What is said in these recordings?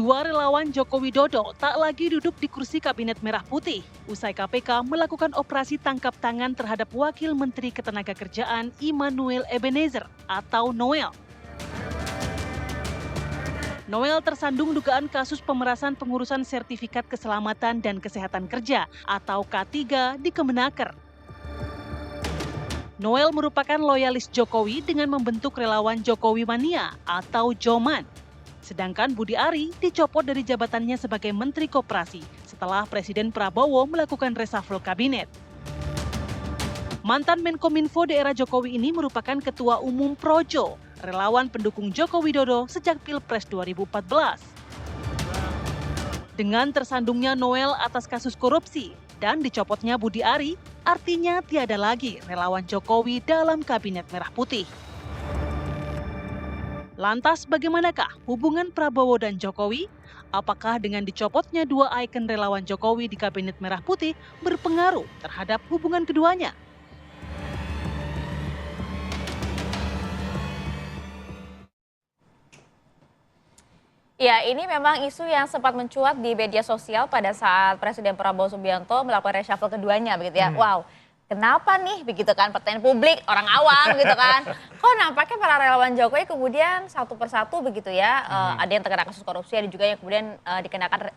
Dua relawan Joko Widodo tak lagi duduk di kursi Kabinet Merah Putih. Usai KPK melakukan operasi tangkap tangan terhadap Wakil Menteri Ketenagakerjaan Immanuel Ebenezer atau Noel. Noel tersandung dugaan kasus pemerasan pengurusan sertifikat keselamatan dan kesehatan kerja atau K3 di Kemenaker. Noel merupakan loyalis Jokowi dengan membentuk relawan Jokowi Mania atau Joman. Sedangkan Budi Ari dicopot dari jabatannya sebagai Menteri Koperasi setelah Presiden Prabowo melakukan reshuffle kabinet. Mantan Menkominfo di era Jokowi ini merupakan Ketua Umum Projo, relawan pendukung Joko Widodo sejak Pilpres 2014. Dengan tersandungnya Noel atas kasus korupsi dan dicopotnya Budi Ari, artinya tiada lagi relawan Jokowi dalam Kabinet Merah Putih. Lantas bagaimanakah hubungan Prabowo dan Jokowi? Apakah dengan dicopotnya dua ikon relawan Jokowi di Kabinet Merah Putih berpengaruh terhadap hubungan keduanya? Ya, ini memang isu yang sempat mencuat di media sosial pada saat Presiden Prabowo Subianto melakukan reshuffle keduanya begitu ya. Wow, kenapa nih begitu kan, pertanyaan publik, orang awam gitu kan. Kok nampaknya para relawan Jokowi kemudian satu persatu begitu ya, ada yang terkena kasus korupsi, ada juga yang kemudian dikenakan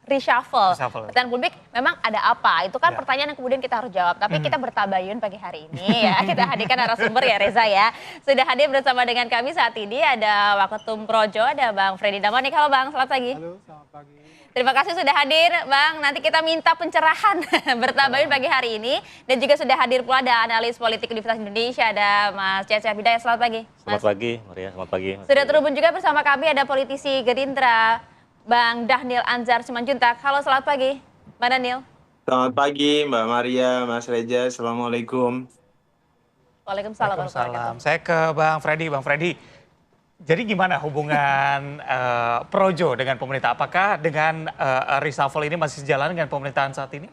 reshuffle. Pertanyaan publik memang ada apa? Itu kan pertanyaan yang kemudian kita harus jawab. Tapi kita bertabayun pagi hari ini ya. Kita hadirkan narasumber ya Reza ya. Sudah hadir bersama dengan kami saat ini ada Waketum Projo, ada Bang Freddy Damanik. Halo Bang, selamat pagi. Halo, selamat pagi. Terima kasih sudah hadir Bang. Nanti kita minta pencerahan bertabayun pagi hari ini. Dan juga sudah hadir pula ada analis politik Universitas Indonesia, ada Mas Cecep Hidayat. Selamat pagi. Selamat pagi, Maria. Selamat pagi. Sudah terhubung juga bersama kami ada politisi Gerindra, Bang Dhanil Anzar Simanjuntak. Halo, selamat pagi, Bang Dhanil. Selamat pagi, Mbak Maria, Mas Reza. Assalamualaikum. Waalaikumsalam. Waalaikumsalam. Saya ke Bang Freddy. Bang Freddy, jadi gimana hubungan Projo dengan pemerintah? Apakah dengan reshuffle ini masih sejalan dengan pemerintahan saat ini?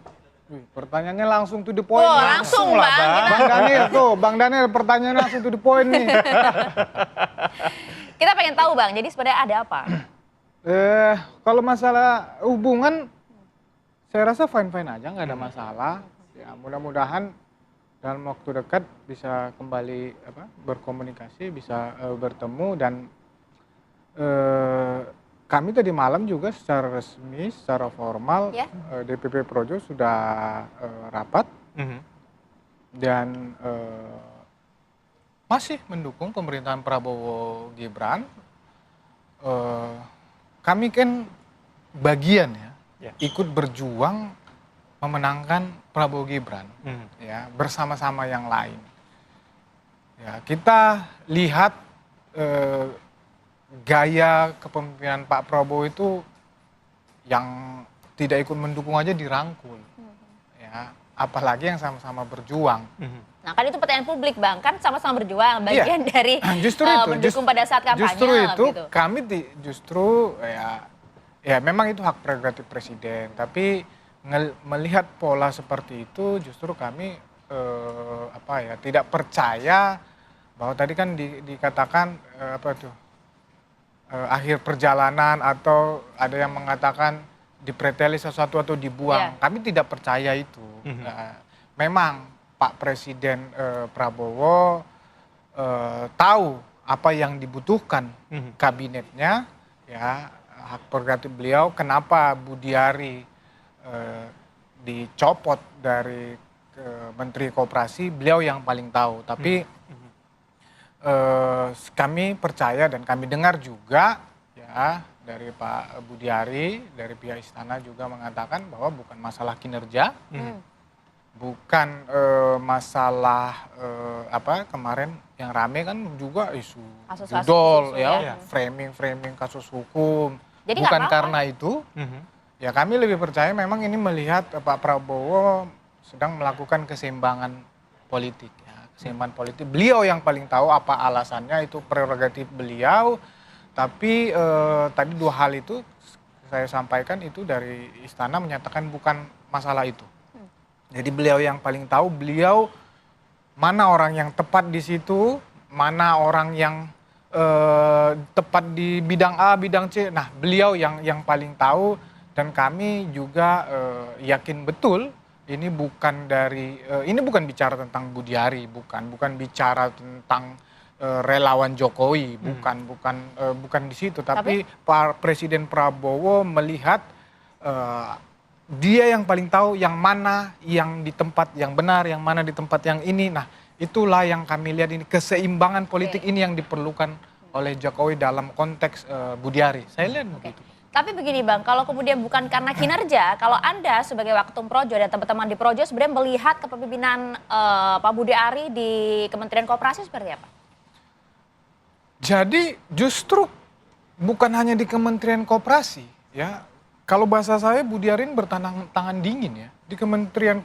Pertanyaannya langsung to the point. Oh, langsung Bang. Bang Dhanil tuh, Bang Dhanil pertanyaannya langsung to the point nih. Kita pengen tahu Bang, jadi sebenarnya ada apa? Kalau masalah hubungan, saya rasa fine-fine aja, nggak ada masalah. Ya mudah-mudahan dalam waktu dekat bisa kembali berkomunikasi, bisa bertemu dan kami tadi malam juga secara resmi, secara formal DPP Projo sudah rapat dan masih mendukung pemerintahan Prabowo Gibran. Kami kan bagian ya, ikut berjuang memenangkan Prabowo Gibran ya bersama-sama yang lain. Ya, kita lihat gaya kepemimpinan Pak Prabowo itu yang tidak ikut mendukung aja dirangkul. Ya, apalagi yang sama-sama berjuang. Nah kan itu pertanyaan publik Bang, kan sama-sama berjuang, bagian dari mendukung pada saat kampanye. Justru itu gitu. kami justru ya memang itu hak prerogatif presiden, tapi melihat pola seperti itu justru kami tidak percaya bahwa tadi kan dikatakan akhir perjalanan atau ada yang mengatakan dipreteli sesuatu atau dibuang. Kami tidak percaya itu. Memang Pak Presiden Prabowo tahu apa yang dibutuhkan kabinetnya, ya hak prerogatif beliau. Kenapa Budi Ari dicopot dari Menteri Koperasi, beliau yang paling tahu. Tapi kami percaya dan kami dengar juga ya dari Pak Budi Ari, dari pihak istana juga mengatakan bahwa bukan masalah kinerja. Bukan masalah kemarin yang rame kan juga isu judol ya, framing kasus hukum. Jadi bukan karena itu. Ya kami lebih percaya memang ini melihat Pak Prabowo sedang melakukan keseimbangan politik ya, keseimbangan politik. Beliau yang paling tahu apa alasannya, itu prerogatif beliau. Tapi tadi dua hal itu saya sampaikan itu dari istana menyatakan bukan masalah itu. Jadi beliau yang paling tahu, beliau mana orang yang tepat di situ, mana orang yang tepat di bidang A, bidang C. Nah, beliau yang paling tahu, dan kami juga yakin betul ini bukan ini bukan bicara tentang Budi Ari, bukan bicara tentang relawan Jokowi, bukan di situ. Tapi Pak Presiden Prabowo melihat dia yang paling tahu yang mana yang di tempat yang benar, yang mana di tempat yang ini. Nah, itulah yang kami lihat, ini keseimbangan politik ini yang diperlukan oleh Jokowi dalam konteks Budi Ari. Saya lihat begitu. Tapi begini Bang, kalau kemudian bukan karena kinerja, kalau Anda sebagai Waketum Projo dan teman-teman di Projo sebenarnya melihat kepemimpinan Pak Budi Ari di Kementerian Koperasi seperti apa? Jadi justru bukan hanya di Kementerian Koperasi, ya. Kalau bahasa saya, Budi Ari bertangan dingin ya. Di Kementerian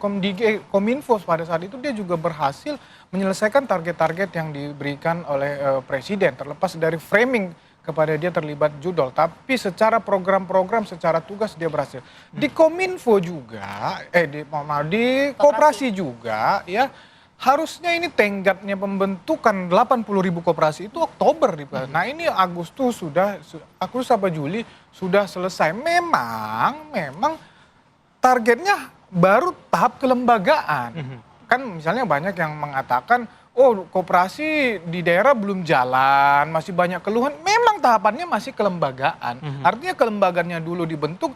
Kominfo pada saat itu dia juga berhasil menyelesaikan target-target yang diberikan oleh Presiden. Terlepas dari framing kepada dia terlibat judol. Tapi secara program-program, secara tugas dia berhasil. Di Kominfo juga, di Koperasi juga ya. Harusnya ini tenggatnya pembentukan 80.000 koperasi itu Oktober. Nah ini Agustus apa Juli sudah selesai. Memang targetnya baru tahap kelembagaan. Kan misalnya banyak yang mengatakan, oh koperasi di daerah belum jalan, masih banyak keluhan. Memang tahapannya masih kelembagaan. Artinya kelembagaannya dulu dibentuk,